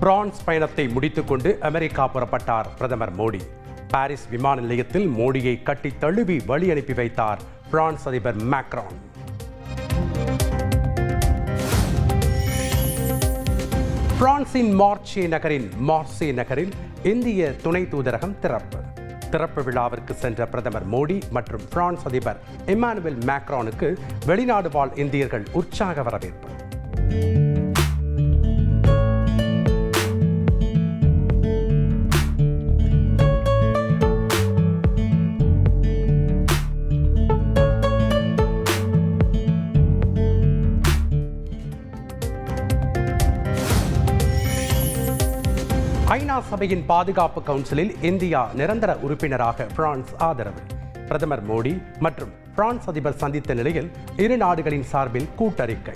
France பயணத்தை முடித்துக்கொண்டு America புறப்பட்டார் பிரதமர் மோடி. பாரிஸ் விமான நிலையத்தில் மோடியை கட்டி தழுவி வழி அனுப்பி வைத்தார் பிரான்ஸ் அதிபர் மேக்ரான். பிரான்சின் மார்சே நகரில் இந்திய துணை தூதரகம் திறப்பு விழாவிற்கு சென்ற பிரதமர் மோடி மற்றும் பிரான்ஸ் அதிபர் இமானுவேல் மேக்ரானுக்கு வெளிநாடு வாழ் இந்தியர்கள் உற்சாக வரவேற்பு. ஐநா சபையின் பாதுகாப்பு கவுன்சிலில் இந்தியா நிரந்தர உறுப்பினராக பிரான்ஸ் ஆதரவு. பிரதமர் மோடி மற்றும் பிரான்ஸ் அதிபர் சந்தித்த நிலையில் இரு நாடுகளின் சார்பில் கூட்டறிக்கை.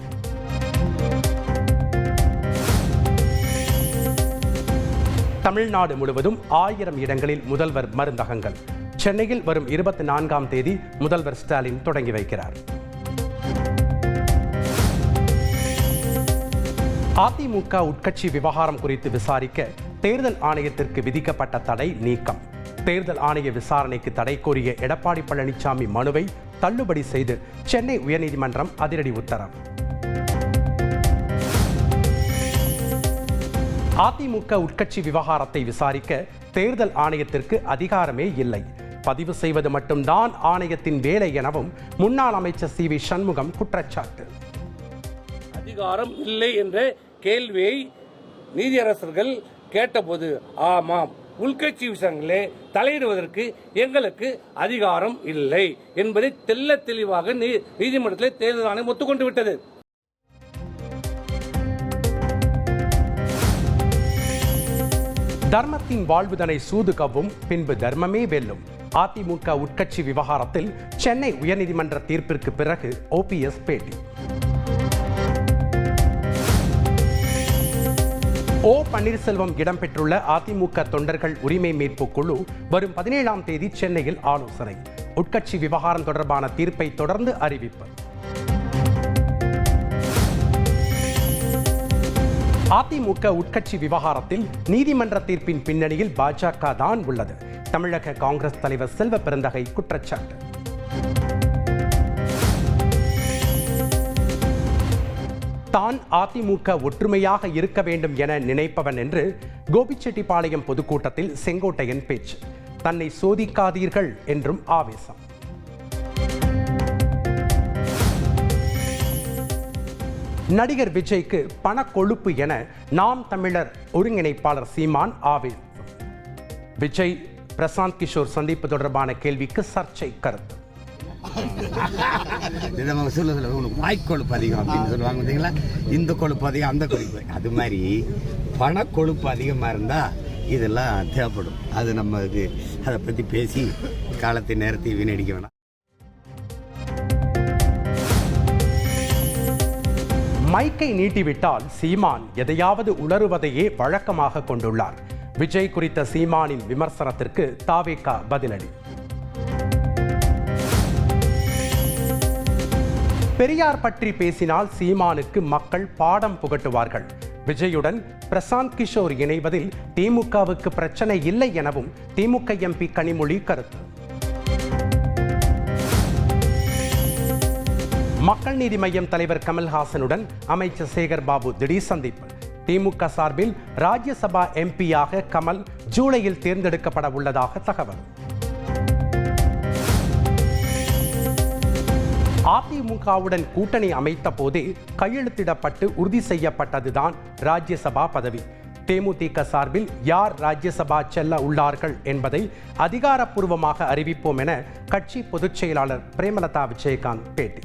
தமிழ்நாடு முழுவதும் 1000 இடங்களில் முதல்வர் மருந்தகங்கள். சென்னையில் வரும் 24ஆம் தேதி முதல்வர் ஸ்டாலின் தொடங்கி வைக்கிறார். அதிமுக உட்கட்சி விவகாரம் குறித்து விசாரிக்க தேர்தல் ஆணையத்திற்கு விதிக்கப்பட்ட தடை நீக்கம். தேர்தல் ஆணைய விசாரணைக்கு தடை கோரிய எடப்பாடி பழனிசாமி மனுவை தள்ளுபடி செய்து சென்னை உயர்நீதிமன்றம் அதிரடி உத்தரவு. அதிமுக உட்கட்சி விவகாரத்தை விசாரிக்க தேர்தல் ஆணையத்திற்கு அதிகாரமே இல்லை, பதிவு செய்வது மட்டும்தான் ஆணையத்தின் வேலை எனவும் முன்னாள் அமைச்சர் சி.வி. சண்முகம் குற்றச்சாட்டு. அதிகாரம் இல்லை என்ற கேள்வியை நீதியரசர்கள் கேட்டபோது ஆமாம், உள்கட்சி விஷயங்களே தலையிடுவதற்கு எங்களுக்கு அதிகாரம் இல்லை என்பதை தெல்ல தெளிவாக நீதிமன்றத்தில் தேர்தல் ஆணையம் ஒத்துக்கொண்டு விட்டது. தர்மத்தின் வாழ்வுதனை சூது கவ்வும், பின்பு தர்மமே வெல்லும். அதிமுக உட்கட்சி விவகாரத்தில் சென்னை உயர்நீதிமன்ற தீர்ப்பிற்கு பிறகு OPS பேட்டி. ஓ பன்னீர்செல்வம் இடம்பெற்றுள்ள அதிமுக தொண்டர்கள் உரிமை மீட்பு குழு வரும் 17ஆம் தேதி சென்னையில் ஆலோசனை. உட்கட்சி விவகாரம் தொடர்பான தீர்ப்பை தொடர்ந்து அறிவிப்பு. அதிமுக உட்கட்சி விவகாரத்தில் நீதிமன்ற தீர்ப்பின் பின்னணியில் பாஜக தான் உள்ளது. தமிழக காங்கிரஸ் தலைவர் செல்வ பெருந்தகை குற்றச்சாட்டு. தான் அதிமுக ஒற்றுமையாக இருக்க வேண்டும் என நினைப்பவன் என்று கோபிச்செட்டிப்பாளையம் பொதுக்கூட்டத்தில் செங்கோட்டையன் பேச்சு. தன்னை சோதிக்காதீர்கள் என்றும் ஆவேசம். நடிகர் விஜய்க்கு பணக்கொழுப்பு என நாம் தமிழர் ஒருங்கிணைப்பாளர் சீமான் ஆவேசம். விஜய் பிரசாந்த் கிஷோர் சந்திப்பு தொடர்பான கேள்விக்கு சர்ச்சை கருத்து. வாய்க்கொழுப்பு அதிகம் அப்படின்னு சொல்லுவாங்க பார்த்தீங்களா, இந்த கொழுப்பு அதிகம் அந்த கொழுப்பு, அது மாதிரி பணக்கொழுப்பு அதிகமாக இருந்தால் இதெல்லாம் தேவைப்படும். அது நம்ம அதை பற்றி பேசி காலத்தை நேரத்தை வீணடிக்க வேணாம். மைக்கை நீட்டிவிட்டால் சீமான் எதையாவது உளறுவதையே வழக்கமாக கொண்டுள்ளார். விஜய் குறித்த சீமானின் விமர்சனத்திற்கு தாவேகா பதிலடி. பெரியார் பற்றி பேசினால் சீமானுக்கு மக்கள் பாடம் புகட்டுவார்கள். விஜயுடன் பிரசாந்த் கிஷோர் இணைவதில் திமுகவுக்கு பிரச்சனை இல்லை எனவும் திமுக MP கனிமொழி கருத்து. மக்கள் நீதி மய்யம் தலைவர் கமல்ஹாசனுடன் அமைச்சர் சேகர் பாபு திடீர் சந்திப்பு. திமுக சார்பில் ராஜ்யசபா MP-யாக கமல் ஜூலையில் தேர்ந்தெடுக்கப்பட உள்ளதாக தகவல். அதிமுகவுடன் கூட்டணி அமைத்த போதே கையெழுத்திடப்பட்டு உறுதி செய்யப்பட்டதுதான் ராஜ்யசபா பதவி. தேமுதிக சார்பில் யார் ராஜ்யசபா செல்ல உள்ளார்கள் என்பதை அதிகாரப்பூர்வமாக அறிவிப்போம் என கட்சி பொதுச் செயலாளர் பிரேமலதா விஜயகாந்த் பேட்டி.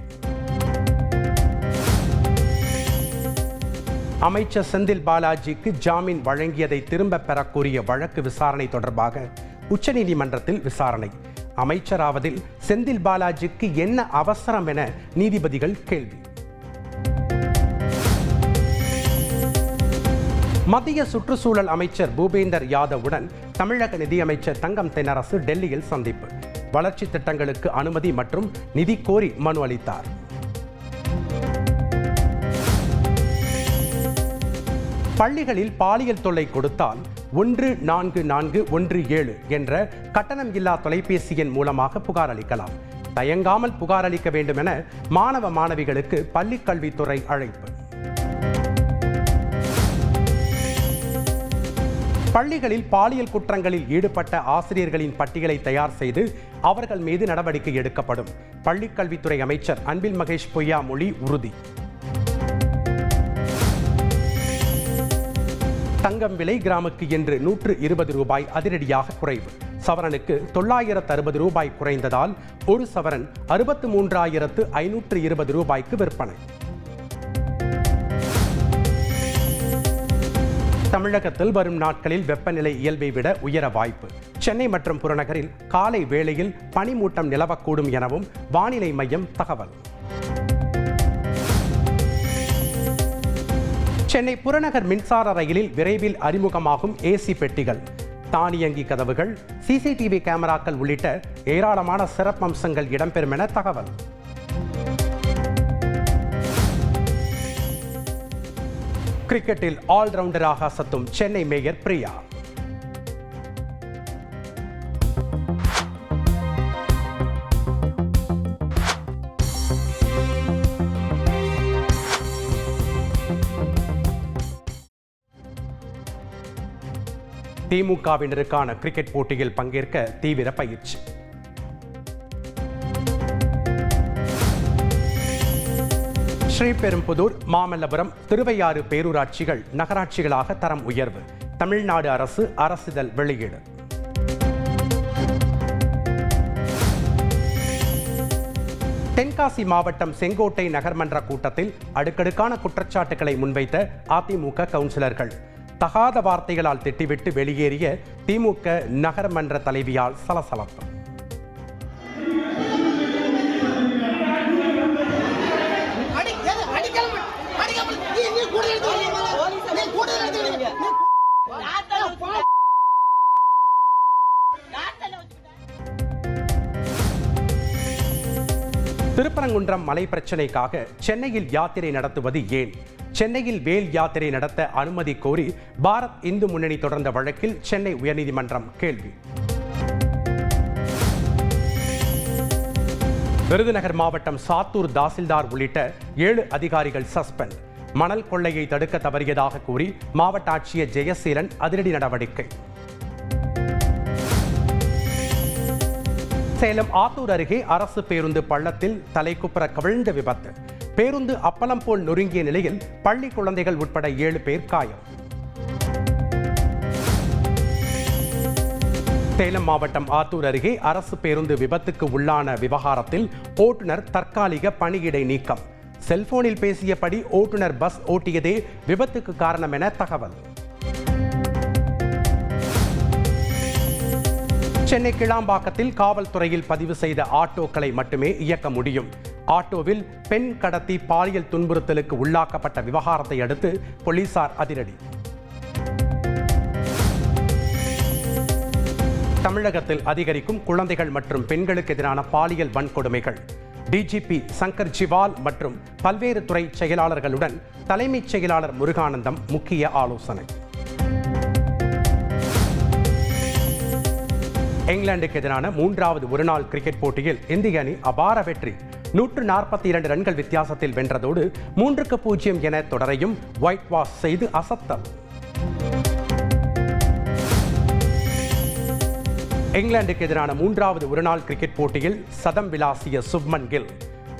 அமைச்சர் செந்தில் பாலாஜிக்கு ஜாமீன் வழங்கியதை திரும்ப பெற கோரிய வழக்கு விசாரணை தொடர்பாக உச்சநீதிமன்றத்தில் விசாரணை. அமைச்சராவதில் செந்தில் பாலாஜிக்கு என்ன அவசரம் என நீதிபதிகள் கேள்வி. மத்திய சுற்றுச்சூழல் அமைச்சர் பூபேந்தர் யாதவுடன் தமிழக நிதியமைச்சர் தங்கம் தென்னரசு டெல்லியில் சந்திப்பு. வளர்ச்சி திட்டங்களுக்கு அனுமதி மற்றும் நிதி கோரி மனு அளித்தார். பள்ளிகளில் பாலியல் தொல்லை கொடுத்தால் 14417 என்ற கட்டணம் இல்லா தொலைபேசி எண் மூலமாக புகார் அளிக்கலாம். தயங்காமல் புகார் அளிக்க வேண்டும் என மாணவ மாணவிகளுக்கு பள்ளிக்கல்வித்துறை அழைப்பு. பள்ளிகளில் பாலியல் குற்றங்களில் ஈடுபட்ட ஆசிரியர்களின் பட்டியலை தயார் செய்து அவர்கள் மீது நடவடிக்கை எடுக்கப்படும். பள்ளிக்கல்வித்துறை அமைச்சர் அன்பில் மகேஷ் பொய்யாமொழி உறுதி. தங்கம் விலை கிராமுக்கு இன்று 120 ரூபாய் அதிரடியாக குறைவு. சவரனுக்கு 960 ரூபாய் குறைந்ததால் ஒரு சவரன் 63,520 ரூபாய்க்கு விற்பனை. தமிழகத்தில் வரும் நாட்களில் வெப்பநிலை இயல்பை விட உயர வாய்ப்பு. சென்னை மற்றும் புறநகரில் காலை வேளையில் பனிமூட்டம் நிலவக்கூடும் எனவும் வானிலை மையம் தகவல். சென்னை புறநகர் மின்சார ரயிலில் விரைவில் அறிமுகமாகும் ஏசி பெட்டிகள், தானியங்கி கதவுகள், சிசிடிவி கேமராக்கள் உள்ளிட்ட ஏராளமான சிறப்பம்சங்கள் இடம்பெறும் என தகவல். கிரிக்கெட்டில் ஆல்ரவுண்டராக அசத்தும் சென்னை மேயர் பிரியா. திமுகவினருக்கான கிரிக்கெட் போட்டியில் பங்கேற்க தீவிர பயிற்சி. ஸ்ரீபெரும்புதூர், மாமல்லபுரம், திருவையாறு பேரூராட்சிகள் நகராட்சிகளாக தரம் உயர்வு. தமிழ்நாடு அரசு அரசிதழ் வெளியீடு. தென்காசி மாவட்டம் செங்கோட்டை நகர்மன்ற கூட்டத்தில் அடுக்கடுக்கான குற்றச்சாட்டுகளை முன்வைத்த அதிமுக கவுன்சிலர்கள். தகாத வார்த்தைகளால் திட்டிவிட்டு வெளியேறிய திமுக நகர்மன்ற தலைவியால் சலசலப்பு. திருப்பரங்குன்றம் மலை பிரச்சினைக்காக சென்னையில் யாத்திரை நடத்துவது ஏன்? சென்னையில் வேல் யாத்திரை நடத்த அனுமதி கோரி பாரத் இந்து முன்னணி தொடர்ந்த வழக்கில் சென்னை உயர்நீதிமன்றம் கேள்வி. விருதுநகர் மாவட்டம் சாத்தூர் தாசில்தார் உள்ளிட்ட 7 அதிகாரிகள் சஸ்பெண்ட். மணல் கொள்ளையை தடுக்க தவறியதாக கூறி மாவட்ட ஆட்சியர் ஜெயசீலன் அதிரடி நடவடிக்கை. சேலம் ஆத்தூர் அருகே அரசு பேருந்து பள்ளத்தில் தலைக்குப்புற கவிழ்ந்த விபத்து. பேருந்து அப்பளம் போல் நொறுங்கிய நிலையில் பள்ளி குழந்தைகள் உட்பட 7 பேர் காயம். சேலம் மாவட்டம் ஆத்தூர் அருகே அரசு பேருந்து விபத்துக்கு உள்ளான விவகாரத்தில் ஓட்டுநர் தற்காலிக பணியிடை நீக்கம். செல்போனில் பேசியபடி ஓட்டுநர் பஸ் ஓட்டியதே விபத்துக்கு காரணம் என தகவல். சென்னை கிளாம்பாக்கத்தில் காவல்துறையில் பதிவு செய்த ஆட்டோக்களை மட்டுமே இயக்க முடியும். ஆட்டோவில் பெண் கடத்தி பாலியல் துன்புறுத்தலுக்கு உள்ளாக்கப்பட்ட விவகாரத்தை அடுத்து போலீசார் அதிரடி. தமிழகத்தில் அதிகரிக்கும் குழந்தைகள் மற்றும் பெண்களுக்கு எதிரான பாலியல் வன்கொடுமைகள். டிஜிபி சங்கர் ஜிவால் மற்றும் பல்வேறு துறை செயலாளர்களுடன் தலைமைச் செயலாளர் முருகானந்தம் முக்கிய ஆலோசனை. இங்கிலாந்துக்கு எதிரான 3வது ஒருநாள் கிரிக்கெட் போட்டியில் இந்திய அணி அபார வெற்றி. 142 ரன்கள் வித்தியாசத்தில் வென்றதோடு 3-0 என தொடரையும் ஒயிட் வாஷ் செய்து அசத்தல். இங்கிலாந்துக்கு எதிரான 3வது ஒருநாள் கிரிக்கெட் போட்டியில் சதம் விளாசிய சுப்மன் கில்,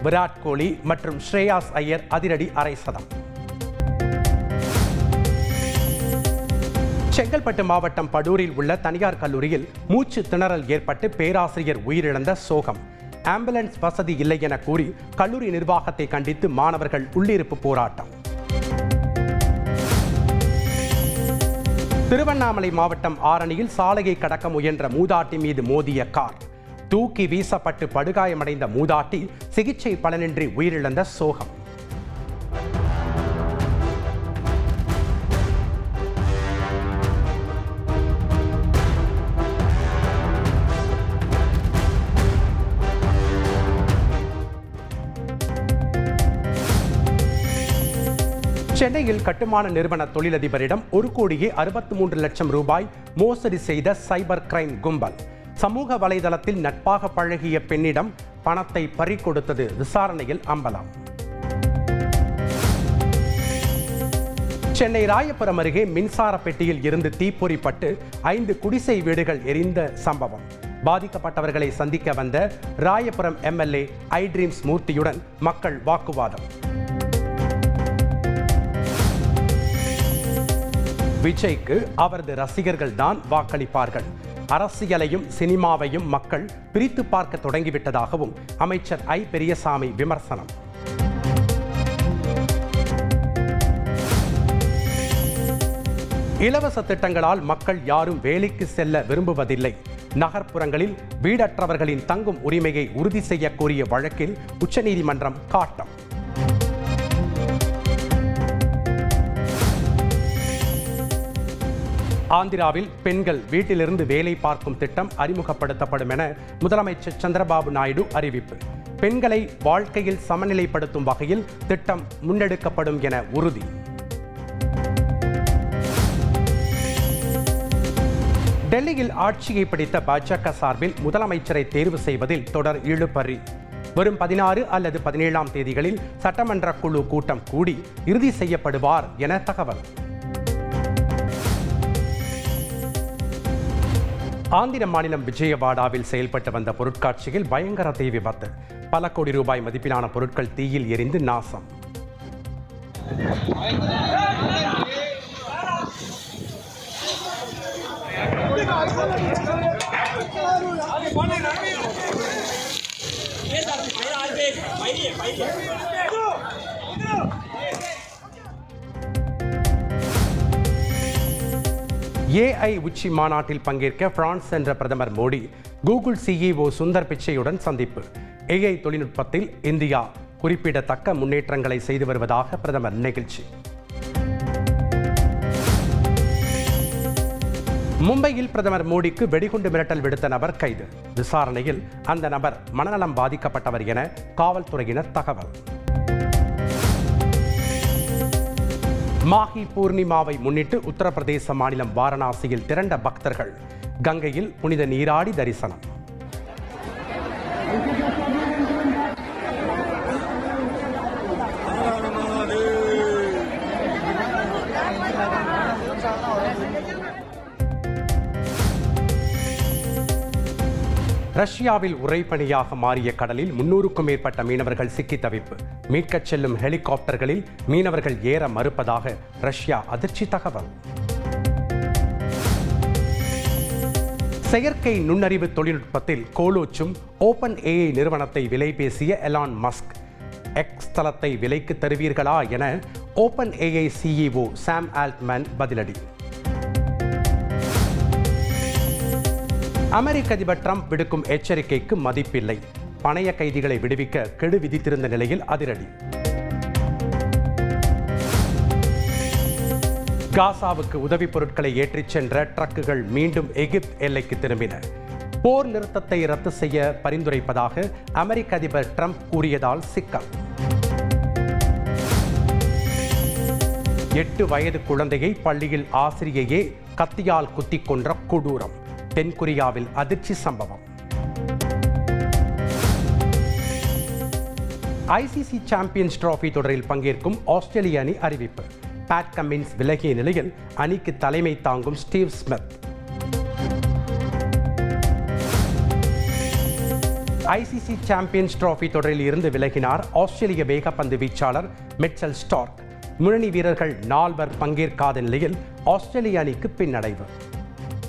விராட் கோலி மற்றும் ஸ்ரேயாஸ் ஐயர் அதிரடி அரை சதம். செங்கல்பட்டு மாவட்டம் படூரில் உள்ள தனியார் கல்லூரியில் மூச்சு திணறல் ஏற்பட்டு பேராசிரியர் உயிரிழந்த சோகம். ஆம்புலன்ஸ் வசதி இல்லை என கூறி கல்லூரி நிர்வாகத்தை கண்டித்து மாணவர்கள் உள்ளிருப்பு போராட்டம். திருவண்ணாமலை மாவட்டம் ஆரணியில் சாலையை கடக்க முயன்ற மூதாட்டி மீது மோதிய கார். தூக்கி வீசப்பட்டு படுகாயமடைந்த மூதாட்டி சிகிச்சை பலனின்றி உயிரிழந்த சோகம். சென்னையில் கட்டுமான நிறுவன தொழிலதிபரிடம் 1,63 லட்சம் ரூபாய் மோசடி செய்த சைபர் கிரைம் கும்பல். சமூக வலைதளத்தில் நட்பாக பழகிய பெண்ணிடம் பணத்தை பறிகொடுத்தது விசாரணையில் அம்பலம். சென்னை ராயபுரம் அருகே மின்சார பெட்டியில் இருந்து தீப்பொறிப்பட்டு 5 குடிசை வீடுகள் எரிந்த சம்பவம். பாதிக்கப்பட்டவர்களை சந்திக்க வந்த ராயபுரம் எம்எல்ஏ ஐட்ரீம்ஸ் மூர்த்தியுடன் மக்கள் வாக்குவாதம். விஜய்க்கு அவரது ரசிகர்கள் தான் வாக்களிப்பார்கள். அரசியலையும் சினிமாவையும் மக்கள் பிரித்து பார்க்க தொடங்கிவிட்டதாகவும் அமைச்சர் ஐ பெரியசாமி விமர்சனம். இலவச திட்டங்களால் மக்கள் யாரும் வேலைக்கு செல்ல விரும்புவதில்லை. நகர்ப்புறங்களில் வீடற்றவர்களின் தங்கும் உரிமையை உறுதி செய்ய கோரிய வழக்கில் உச்சநீதிமன்றம் காட்டம். ஆந்திராவில் பெண்கள் வீட்டிலிருந்து வேலை பார்க்கும் திட்டம் அறிமுகப்படுத்தப்படும் என முதலமைச்சர் சந்திரபாபு நாயுடு அறிவிப்பு. பெண்களை வாழ்க்கையில் சமநிலைப்படுத்தும் வகையில் திட்டம் முன்னெடுக்கப்படும் என உறுதி. டெல்லியில் ஆட்சியை பிடித்த பாஜக சார்பில் முதலமைச்சரை தேர்வு செய்வதில் தொடர் இழுபறி. வரும் 16 அல்லது 17ஆம் தேதிகளில் சட்டமன்ற குழு கூட்டம் கூடி இறுதி செய்யப்படுவார் என தகவல். ஆந்திர மாநிலம் விஜயவாடாவில் செயல்பட்டு வந்த பொருட்காட்சியில் பயங்கர தீ விபத்து. பல கோடி ரூபாய் மதிப்பிலான பொருட்கள் தீயில் எரிந்து நாசம். AI உச்சி மாநாட்டில் பங்கேற்க பிரான்ஸ் சென்ற பிரதமர் மோடி கூகுள் CEO சுந்தர் பிச்சையுடன் சந்திப்பு. AI தொழில்நுட்பத்தில் இந்தியா குறிப்பிடத்தக்க முன்னேற்றங்களை செய்து வருவதாக பிரதமர் நெகிழ்ச்சி. மும்பையில் பிரதமர் மோடிக்கு வெடிகுண்டு மிரட்டல் விடுத்த நபர் கைது. விசாரணையில் அந்த நபர் மனநலம் பாதிக்கப்பட்டவர் என காவல்துறையினர் தகவல். மாஹி பூர்ணிமாவை முன்னிட்டு உத்தரப்பிரதேச மாநிலம் வாரணாசியில் திரண்ட பக்தர்கள் கங்கையில் புனித நீராடி தரிசனம். ரஷ்யாவில் உறைபனியாக மாறிய கடலில் 300க்கும் மேற்பட்ட மீனவர்கள் சிக்கி தவிப்பு. மீட்கச் செல்லும் ஹெலிகாப்டர்களில் மீனவர்கள் ஏற மறுப்பதாக ரஷ்யா அதிர்ச்சி தகவல். செயற்கை நுண்ணறிவு தொழில்நுட்பத்தில் கோலோச்சும் OpenAI நிறுவனத்தை விலை பேசிய எலான் மஸ்க். எக்ஸ் தளத்தை விலைக்கு தருவீர்களா என OpenAI CEO சாம் ஆல்ட்மேன் பதிலடி. அமெரிக்க அதிபர் ட்ரம்ப் விடுக்கும் எச்சரிக்கைக்கு மதிப்பில்லை. பணைய கைதிகளை விடுவிக்க கெடு விதித்திருந்த நிலையில் அதிரடி. காசாவுக்கு உதவிப் பொருட்களை ஏற்றிச் சென்ற ட்ரக்குகள் மீண்டும் எகிப்து எல்லைக்கு திரும்பின. போர் நிறுத்தத்தை ரத்து செய்ய பரிந்துரைப்பதாக அமெரிக்க அதிபர் ட்ரம்ப் கூறியதால் சிக்கல். 8 வயது குழந்தையை பள்ளியில் ஆசிரியையே கத்தியால் குத்திக் கொன்ற கொடூரம். தென்கொரியாவில் அதிர்ச்சி சம்பவம். ICC சாம்பியன்ஸ் டிராபி தொடரில் பங்கேற்கும் ஆஸ்திரேலிய அணி அறிவிப்பு. பேட் கமின்ஸ் விலகிய நிலையில் அணிக்கு தலைமை தாங்கும் Steve Smith. ICC champions trophy தொடரில் இருந்து விலகினார் ஆஸ்திரேலிய வேகப்பந்து வீச்சாளர் மிச்சல் ஸ்டார்க். முன்னணி வீரர்கள் 4 பங்கேற்காத நிலையில் ஆஸ்திரேலிய அணிக்கு பின்னடைவு.